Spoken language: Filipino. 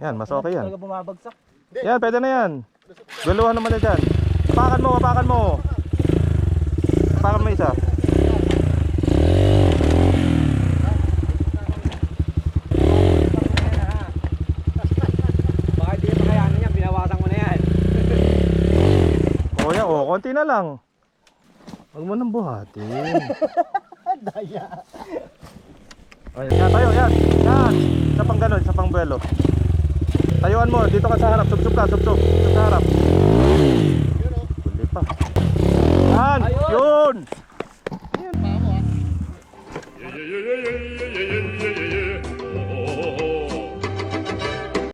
Yan, mas okay yan. Talaga bumabagsak. Yan, pwede na yan. Galuhan naman na dyan. Hapakan mo, hapakan mo. Hapakan mo isa. Baka di pa kayanin yan, binawasan ko na yan. O yan, o, konti na lang. Huwag mo nang buhatin. Daya. O, yan, tayo, yan. Yan. Isa pang ganun, isa pang buwelo. Tayuan mo, dito ka sa harap. Subsub ka, subsub. Subsub sa harap. Huli pa. Yan, yun. Ayun!